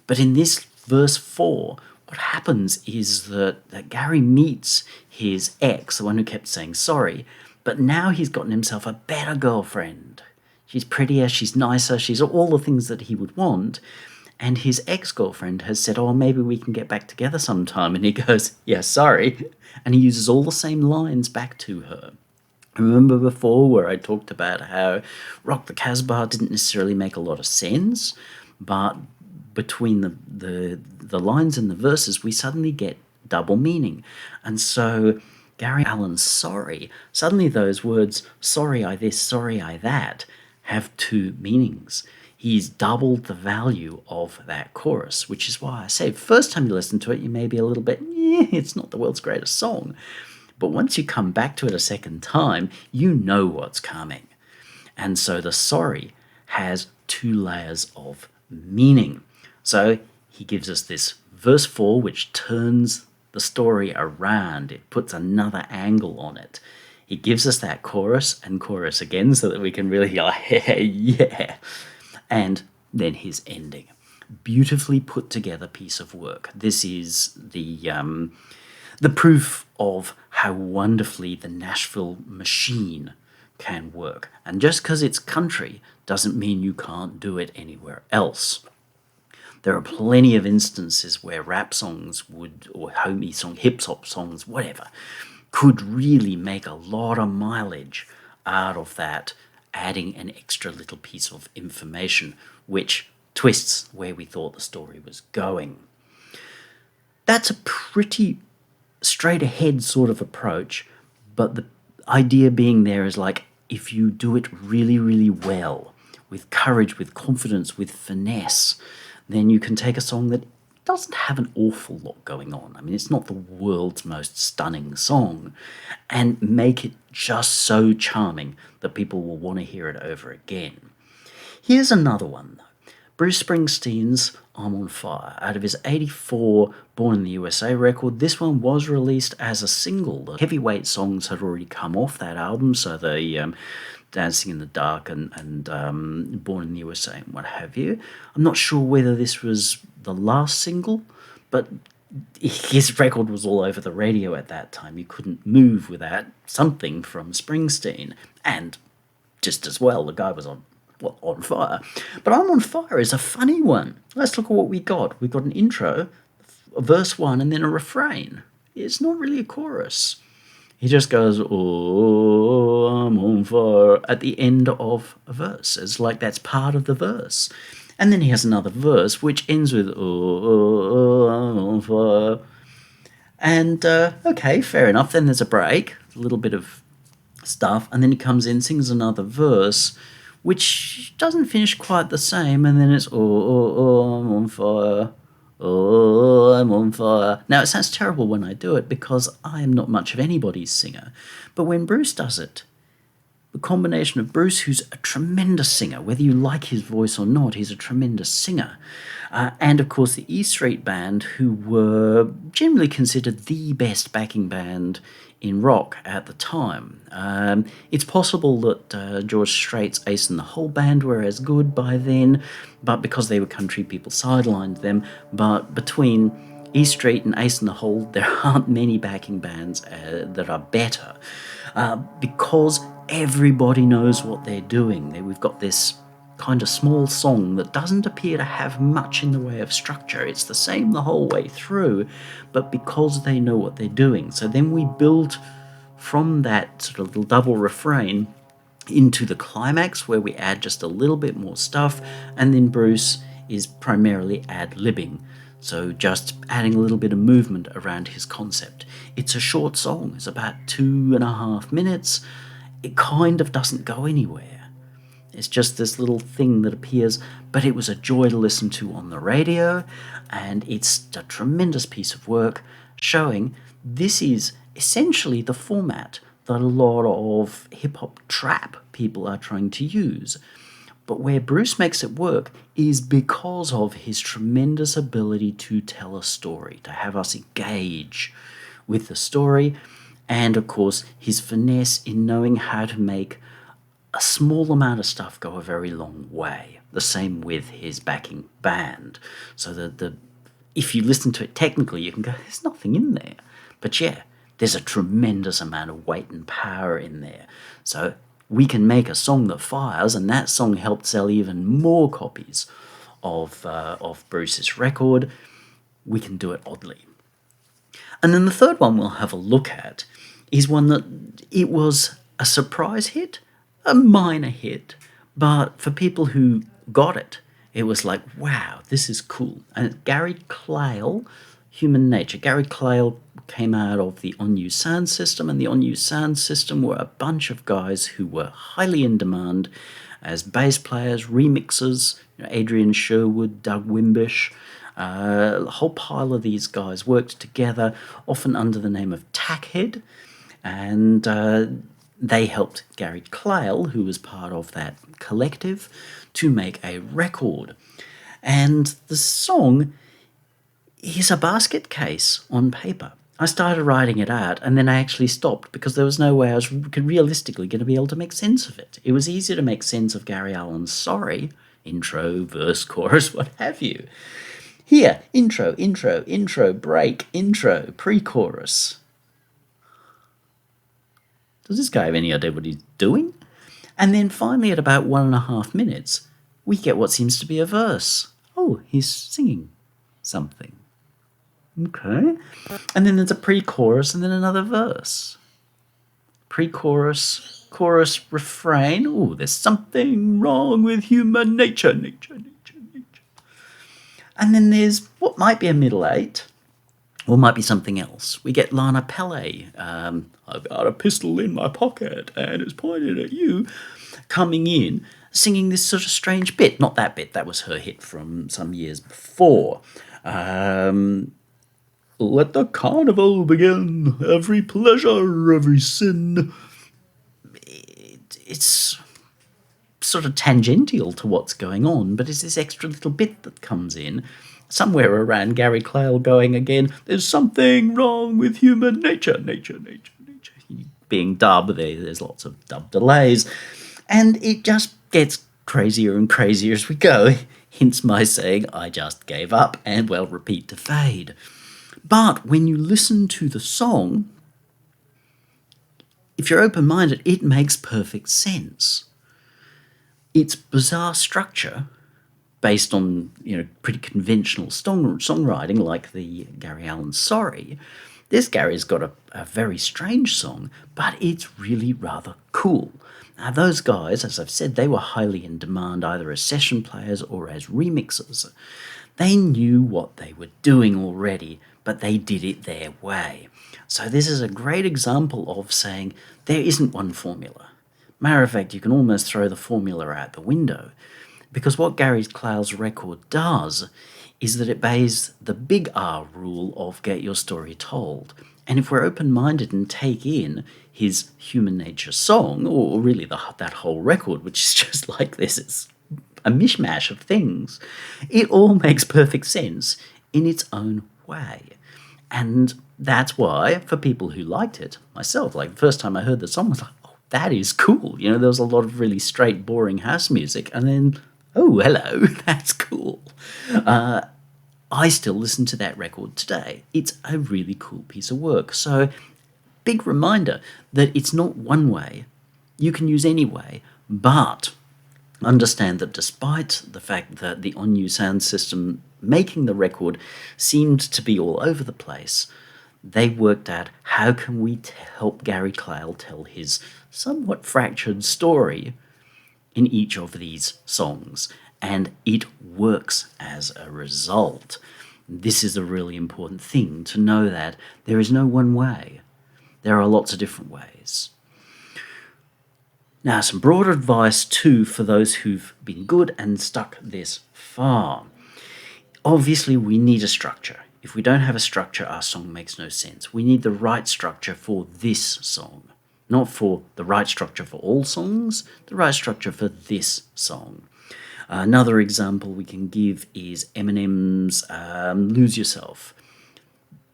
but in this verse 4, what happens is that Gary meets his ex, the one who kept saying sorry, but now he's gotten himself a better girlfriend. She's prettier, she's nicer, she's all the things that he would want, and his ex-girlfriend has said, "Oh, maybe we can get back together sometime," and he goes, "Yeah, sorry," and he uses all the same lines back to her. Remember before where I talked about how Rock the Casbah didn't necessarily make a lot of sense, but between the lines and the verses, we suddenly get double meaning. And so Gary Allan's sorry, suddenly those words, sorry I this, sorry I that, have two meanings. He's doubled the value of that chorus, which is why I say first time you listen to it, you may be a little bit, it's not the world's greatest song. But once you come back to it a second time, you know what's coming. And so the sorry has two layers of meaning. So he gives us this verse 4, which turns the story around. It puts another angle on it. He gives us that chorus and chorus again so that we can really go, yeah. And then his ending. Beautifully put together piece of work. This is the proof of how wonderfully the Nashville machine can work. And just because it's country doesn't mean you can't do it anywhere else. There are plenty of instances where rap songs would, or homie song, hip-hop songs, whatever, could really make a lot of mileage out of that, adding an extra little piece of information which twists where we thought the story was going. That's a pretty straight ahead sort of approach, but the idea being there is like, if you do it really, really well, with courage, with confidence, with finesse, then you can take a song that doesn't have an awful lot going on. I mean, it's not the world's most stunning song, and make it just so charming that people will want to hear it over again. Here's another one, though. Bruce Springsteen's I'm on Fire. Out of his 1984 Born in the USA record, this one was released as a single. The heavyweight songs had already come off that album, so the Dancing in the Dark and Born in the USA and what have you. I'm not sure whether this was the last single, but his record was all over the radio at that time. You couldn't move without something from Springsteen. And just as well, the guy was on fire. But I'm on Fire is a funny one. Let's look at what we got. We've got an intro, a verse 1, and then a refrain. It's not really a chorus. He just goes, "Oh, I'm on fire," at the end of a verse. It's like that's part of the verse. And then he has another verse which ends with, "Oh, I'm on fire." And okay, fair enough. Then there's a break, a little bit of stuff, and then he comes in, sings another verse, which doesn't finish quite the same, and then it's I'm on fire. Oh, I'm on fire. Now, it sounds terrible when I do it because I am not much of anybody's singer. But when Bruce does it, the combination of Bruce, who's a tremendous singer, whether you like his voice or not, he's a tremendous singer, and of course the E Street Band, who were generally considered the best backing band in rock at the time. It's possible that George Strait's Ace and the Whole Band were as good by then, but because they were country, people sidelined them. But between E Street and Ace and the Whole, there aren't many backing bands that are better because everybody knows what they're doing. We've got this kind of small song that doesn't appear to have much in the way of structure. It's the same the whole way through, but because they know what they're doing. So then we build from that sort of little double refrain into the climax where we add just a little bit more stuff, and then Bruce is primarily ad-libbing. So just adding a little bit of movement around his concept. It's a short song. It's about 2.5 minutes. It kind of doesn't go anywhere. It's just this little thing that appears, but it was a joy to listen to on the radio, and it's a tremendous piece of work showing this is essentially the format that a lot of hip-hop trap people are trying to use. But where Bruce makes it work is because of his tremendous ability to tell a story, to have us engage with the story, and of course his finesse in knowing how to make a small amount of stuff go a very long way. The same with his backing band. So that if you listen to it technically, you can go, there's nothing in there. But yeah, there's a tremendous amount of weight and power in there. So we can make a song that fires, and that song helped sell even more copies of Bruce's record. We can do it oddly. And then the third one we'll have a look at is one that it was a surprise hit, a minor hit, but for people who got it, it was like, wow, this is cool. And it's Gary Clayle, Human Nature. Gary Clayle came out of the On You Sound System, and the On You Sound System were a bunch of guys who were highly in demand as bass players, remixers, Adrian Sherwood, Doug Wimbish. A whole pile of these guys worked together, often under the name of Tackhead, and they helped Gary Clayle, who was part of that collective, to make a record. And the song is a basket case on paper. I started writing it out, and then I actually stopped because there was no way I was realistically going to be able to make sense of it. It was easier to make sense of Gary Allan's Sorry, intro, verse, chorus, what have you. Here, intro, intro, intro, break, intro, pre-chorus. Does this guy have any idea what he's doing? And then finally, at about 1.5 minutes, we get what seems to be a verse. Oh, he's singing something. Okay. And then there's a pre-chorus and then another verse. Pre-chorus, chorus, refrain. Oh, there's something wrong with human nature, nature, nature, nature. And then there's what might be a middle eight, or might be something else. We get Lana Pelle, I've got a pistol in my pocket and it's pointed at you, coming in, singing this sort of strange bit. Not that bit, that was her hit from some years before. Let the carnival begin, every pleasure, every sin. It's sort of tangential to what's going on, but it's this extra little bit that comes in somewhere around Gary Clayle going again, there's something wrong with human nature, nature, nature, nature. Being dubbed, there's lots of dub delays, and it just gets crazier and crazier as we go, hence my saying I just gave up and, well, repeat to fade. But when you listen to the song, if you're open-minded, it makes perfect sense. Its bizarre structure, based on pretty conventional songwriting like the Gary Allan Sorry, this Gary's got a very strange song, but it's really rather cool. Now those guys, as I've said, they were highly in demand either as session players or as remixers. They knew what they were doing already, but they did it their way. So this is a great example of saying there isn't one formula. Matter of fact, you can almost throw the formula out the window, because what Gary Clough's record does is that it obeys the big R rule of get your story told. And if we're open-minded and take in his Human Nature song, or really that whole record, which is just like this, it's a mishmash of things, it all makes perfect sense in its own way. And that's why, for people who liked it, myself, like the first time I heard the song, I was like, oh, that is cool. You know, there was a lot of really straight, boring house music, and then, oh, hello, that's cool. I still listen to that record today. It's a really cool piece of work. So, big reminder that it's not one way. You can use any way, but understand that despite the fact that the On-U sound system making the record seemed to be all over the place, they worked out how can we help Gary Clough tell his somewhat fractured story in each of these songs, and it works as a result. This is a really important thing, to know that there is no one way. There are lots of different ways. Now, some broader advice too for those who've been good and stuck this far. Obviously, we need a structure. If we don't have a structure, our song makes no sense. We need the right structure for this song. Not for the right structure for all songs, the right structure for this song. Another example we can give is Eminem's Lose Yourself.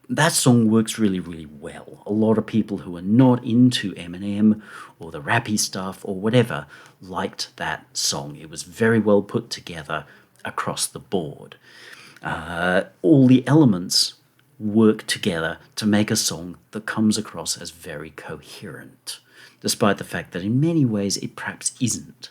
That song works really, really well. A lot of people who are not into Eminem or the rappy stuff or whatever liked that song. It was very well put together across the board. All the elements work together to make a song that comes across as very coherent, despite the fact that in many ways it perhaps isn't.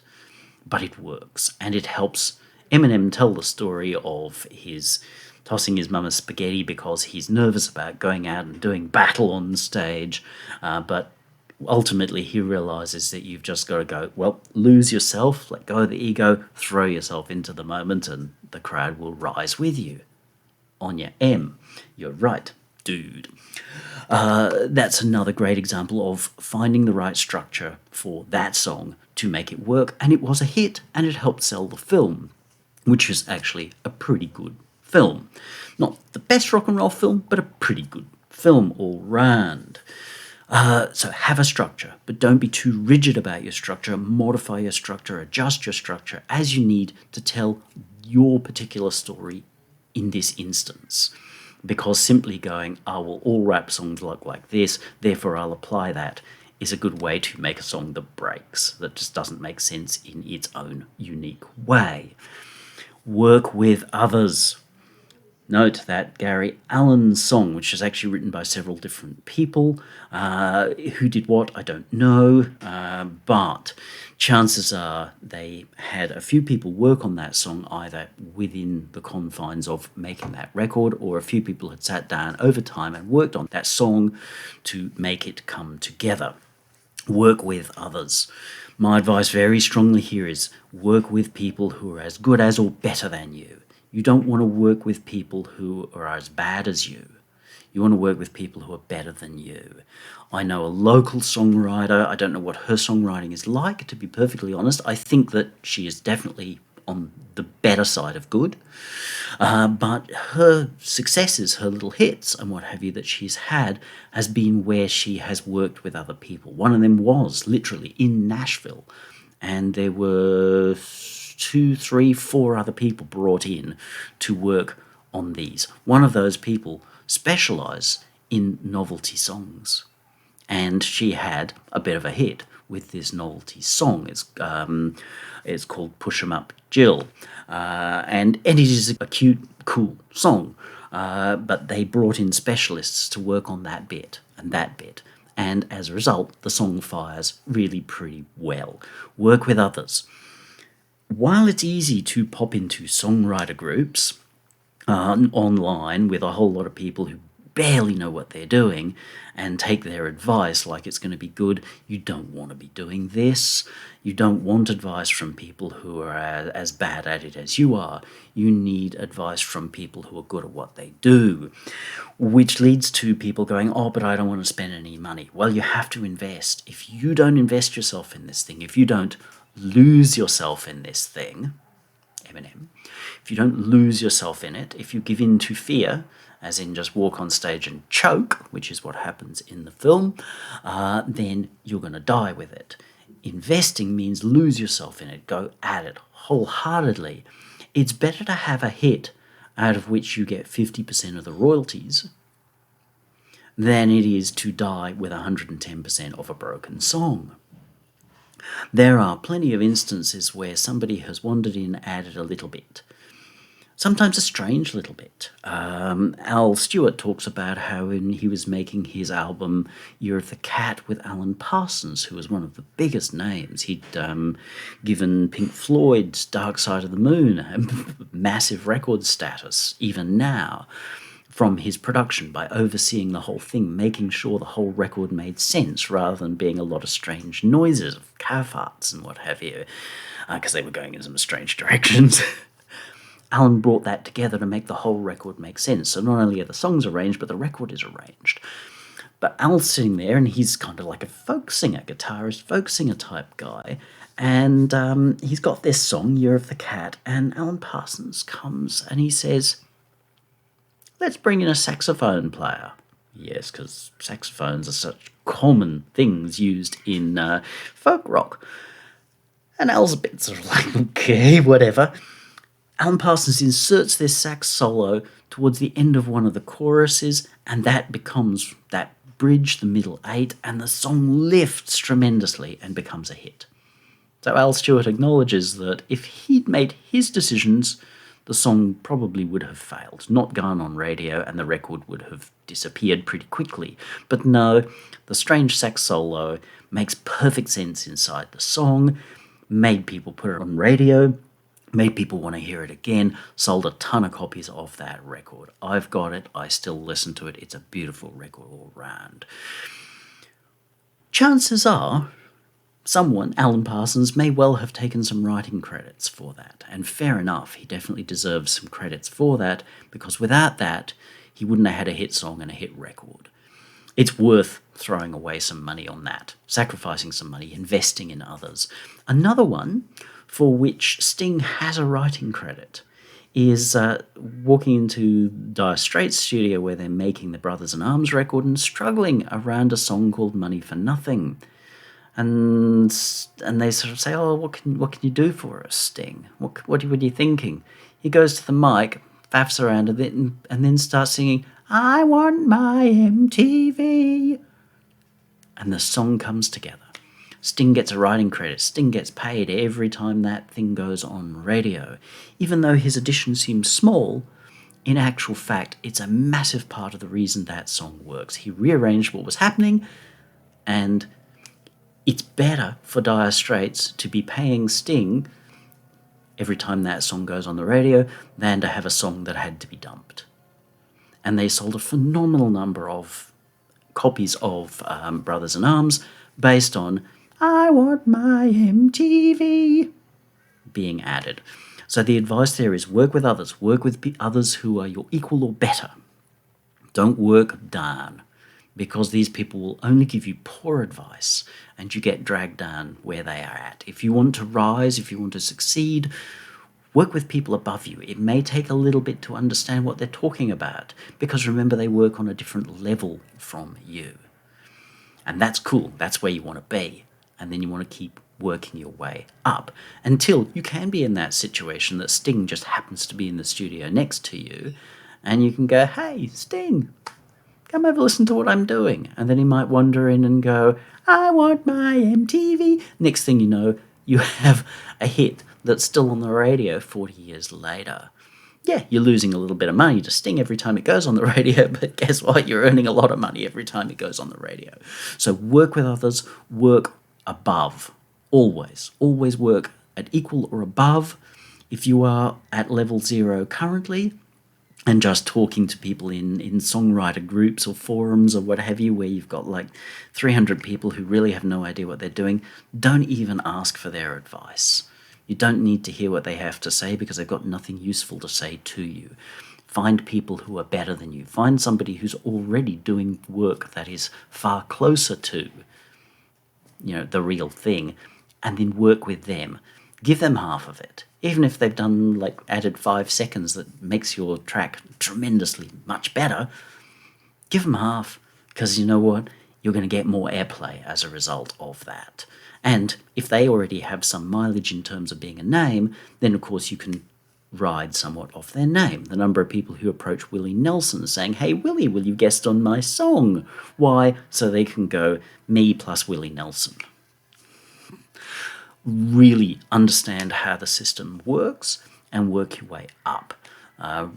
But it works, and it helps Eminem tell the story of his tossing his mum a spaghetti because he's nervous about going out and doing battle on stage, but ultimately he realizes that you've just got to go, well, lose yourself, let go of the ego, throw yourself into the moment, and the crowd will rise with you. On your M, you're right, dude. That's another great example of finding the right structure for that song to make it work, and it was a hit, and it helped sell the film, which is actually a pretty good film. Not the best rock and roll film, but a pretty good film all round. So have a structure, but don't be too rigid about your structure. Modify your structure, adjust your structure as you need to tell your particular story in this instance. Because simply going, oh, well, all rap songs look like this, therefore I'll apply that, is a good way to make a song that breaks, that just doesn't make sense in its own unique way. Work with others. Note that Gary Allan's song, which is actually written by several different people, who did what, I don't know, but chances are they had a few people work on that song either within the confines of making that record, or a few people had sat down over time and worked on that song to make it come together. Work with others. My advice very strongly here is work with people who are as good as or better than you. You don't want to work with people who are as bad as you. You want to work with people who are better than you. I know a local songwriter. I don't know what her songwriting is like, to be perfectly honest. I think that she is definitely on the better side of good. But her successes, her little hits and what have you that she's had has been where she has worked with other people. One of them was literally in Nashville. And there were 2, 3, 4 other people brought in to work on these. One of those people specialised in novelty songs. And she had a bit of a hit with this novelty song. It's called Push 'Em Up Jill. And it is a cute, cool song. But they brought in specialists to work on that bit and that bit. And as a result, the song fires really pretty well. Work with others. While it's easy to pop into songwriter groups online with a whole lot of people who barely know what they're doing and take their advice like it's going to be good. You don't want to be doing this. You don't want advice from people who are as bad at it as you are. You need advice from people who are good at what they do, which leads to people going, oh, but I don't want to spend any money. Well, you have to invest. If you don't invest yourself in this thing, if you don't lose yourself in this thing, Eminem, if you don't lose yourself in it, if you give in to fear, as in just walk on stage and choke, which is what happens in the film, then you're going to die with it. Investing means lose yourself in it, go at it wholeheartedly. It's better to have a hit out of which you get 50% of the royalties than it is to die with 110% of a broken song. There are plenty of instances where somebody has wandered in, added a little bit. Sometimes a strange little bit. Al Stewart talks about how when he was making his album Year of the Cat with Alan Parsons, who was one of the biggest names, he'd given Pink Floyd's Dark Side of the Moon a massive record status, even now, from his production by overseeing the whole thing, making sure the whole record made sense rather than being a lot of strange noises of cow farts and what have you, because they were going in some strange directions. Alan brought that together to make the whole record make sense. So not only are the songs arranged, but the record is arranged. But Al's sitting there, and he's kind of like a folk singer, guitarist, folk singer type guy. And he's got this song, Year of the Cat, and Alan Parsons comes and he says, let's bring in a saxophone player. Yes, because saxophones are such common things used in folk rock. And Al's a bit sort of like, okay, whatever. Alan Parsons inserts this sax solo towards the end of one of the choruses, and that becomes that bridge, the middle eight, and the song lifts tremendously and becomes a hit. So Al Stewart acknowledges that if he'd made his decisions, the song probably would have failed, not gone on radio, and the record would have disappeared pretty quickly. But no, the strange sax solo makes perfect sense inside the song, made people put it on radio, made people want to hear it again, sold a ton of copies of that record. I've got it, I still listen to it, it's a beautiful record all round. Chances are, someone, Alan Parsons, may well have taken some writing credits for that, and fair enough, he definitely deserves some credits for that, because without that, he wouldn't have had a hit song and a hit record. It's worth throwing away some money on that, sacrificing some money, investing in others. Another one for which Sting has a writing credit is walking into Dire Straits' studio where they're making the Brothers in Arms record and struggling around a song called Money for Nothing. And they sort of say, oh, what can you do for us, Sting? What are you thinking? He goes to the mic, faffs around a bit, and then starts singing, I want my MTV. And the song comes together. Sting gets a writing credit. Sting gets paid every time that thing goes on radio. Even though his addition seems small, in actual fact, it's a massive part of the reason that song works. He rearranged what was happening, and it's better for Dire Straits to be paying Sting every time that song goes on the radio than to have a song that had to be dumped. And they sold a phenomenal number of copies of Brothers in Arms based on I want my MTV being added. So the advice there is work with others. Work with others who are your equal or better. Don't work down, because these people will only give you poor advice and you get dragged down where they are at. If you want to rise, if you want to succeed, work with people above you. It may take a little bit to understand what they're talking about, because remember, they work on a different level from you. And that's cool. That's where you want to be. And then you want to keep working your way up until you can be in that situation that Sting just happens to be in the studio next to you, and you can go, hey, Sting, come over, listen to what I'm doing. And then he might wander in and go, I want my MTV. Next thing you know, you have a hit that's still on the radio 40 years later. Yeah, you're losing a little bit of money to Sting every time it goes on the radio, but guess what? You're earning a lot of money every time it goes on the radio. So work with others, work above. Always. Always work at equal or above. If you are at level 0 currently, and just talking to people in songwriter groups or forums or what have you, where you've got like 300 people who really have no idea what they're doing, don't even ask for their advice. You don't need to hear what they have to say because they've got nothing useful to say to you. Find people who are better than you. Find somebody who's already doing work that is far closer to, the real thing, and then work with them. Give them half of it. Even if they've done, added 5 seconds that makes your track tremendously much better, give them half, because you know what? You're going to get more airplay as a result of that. And if they already have some mileage in terms of being a name, then of course you can ride somewhat off their name. The number of people who approach Willie Nelson saying, "Hey Willie, will you guest on my song?" Why? So they can go, me plus Willie Nelson. Really understand how the system works and work your way up.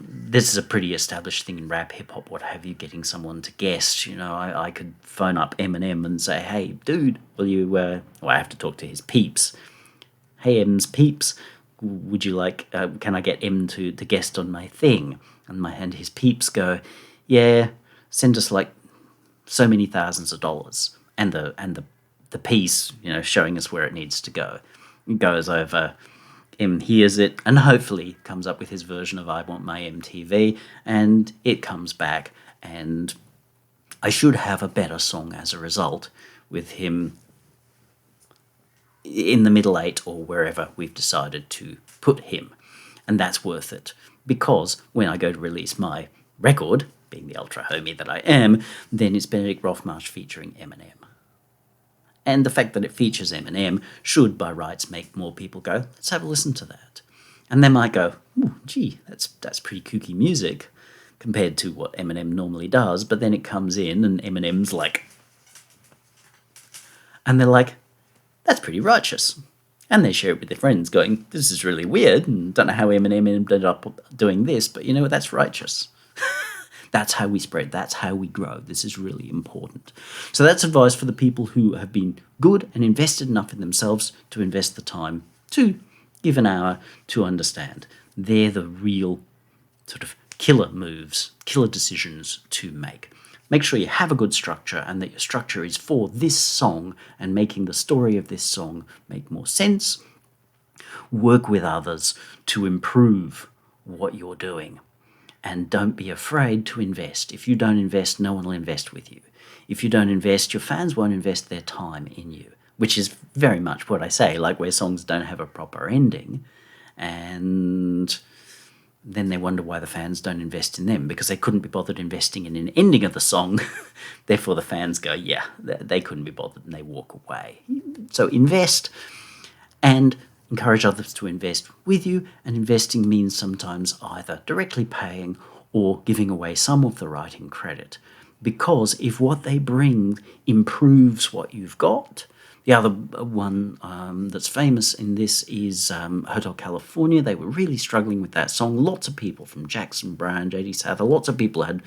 This is a pretty established thing in rap, hip-hop, what have you, getting someone to guest. I could phone up Eminem and say, "Hey, dude, will you..." I have to talk to his peeps. "Hey, M's peeps, would you like... can I get M to guest on my thing?" And his peeps go, "Yeah, send us so many thousands of dollars." And the piece, showing us where it needs to go. It goes over, M hears it, and hopefully comes up with his version of "I Want My MTV," and it comes back, and I should have a better song as a result, with him in the middle 8 or wherever we've decided to put him. And that's worth it, because when I go to release my record, being the ultra homie that I am, then it's Benedict Rothmarsh featuring Eminem. And the fact that it features Eminem should, by rights, make more people go, "Let's have a listen to that." And they might go, "Ooh, gee, that's pretty kooky music compared to what Eminem normally does." But then it comes in and Eminem's like... And they're like, "That's pretty righteous." And they share it with their friends going, "This is really weird, and don't know how Eminem ended up doing this, but that's righteous." That's how we spread. That's how we grow. This is really important. So that's advice for the people who have been good and invested enough in themselves to invest the time to give an hour to understand. They're the real sort of killer moves, killer decisions to make. Make sure you have a good structure and that your structure is for this song and making the story of this song make more sense. Work with others to improve what you're doing. And don't be afraid to invest. If you don't invest, no one will invest with you. If you don't invest, your fans won't invest their time in you, which is very much what I say, where songs don't have a proper ending, and then they wonder why the fans don't invest in them, because they couldn't be bothered investing in an ending of the song. Therefore, the fans go, yeah, they couldn't be bothered, and they walk away. So invest, and encourage others to invest with you, and investing means sometimes either directly paying or giving away some of the writing credit. Because if what they bring improves what you've got... The other one that's famous in this is Hotel California. They were really struggling with that song. Lots of people from Jackson Browne, J.D. Souther, lots of people had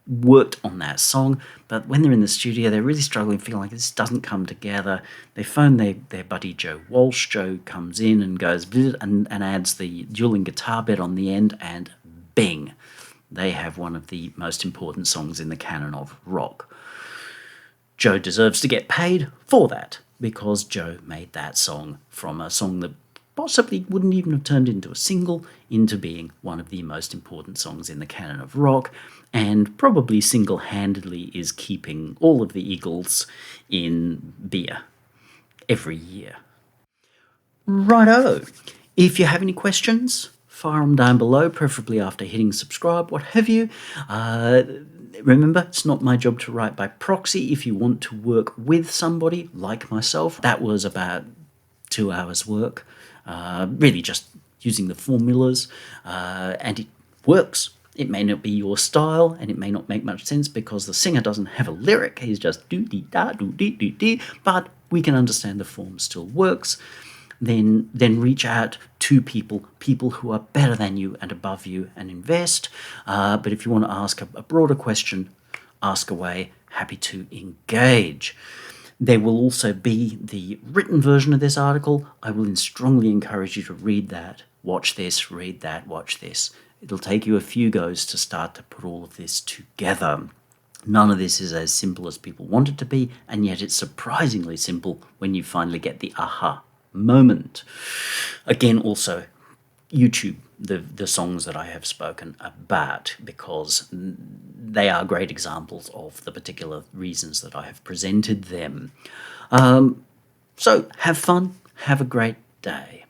worked on that song, but when they're in the studio, they're really struggling, feeling like this doesn't come together. They phone their buddy Joe Walsh. Joe comes in and goes and adds the dueling guitar bit on the end, and bing, they have one of the most important songs in the canon of rock. Joe deserves to get paid for that, because Joe made that song from a song that possibly wouldn't even have turned into a single into being one of the most important songs in the canon of rock, and probably single-handedly is keeping all of the Eagles in beer every year. Righto. If you have any questions, fire them down below, preferably after hitting subscribe, what have you. Remember, it's not my job to write by proxy. If you want to work with somebody like myself, that was about 2 hours work, really just using the formulas, and it works. It may not be your style, and it may not make much sense because the singer doesn't have a lyric. He's just do-dee-da, do-dee-dee-dee, but we can understand the form still works. Then reach out to people who are better than you and above you, and invest. But if you want to ask a broader question, ask away. Happy to engage. There will also be the written version of this article. I will strongly encourage you to read that, watch this, read that, watch this, It'll take you a few goes to start to put all of this together. None of this is as simple as people want it to be, and yet it's surprisingly simple when you finally get the aha moment. Again, also, YouTube the songs that I have spoken about, because they are great examples of the particular reasons that I have presented them. So have fun, have a great day.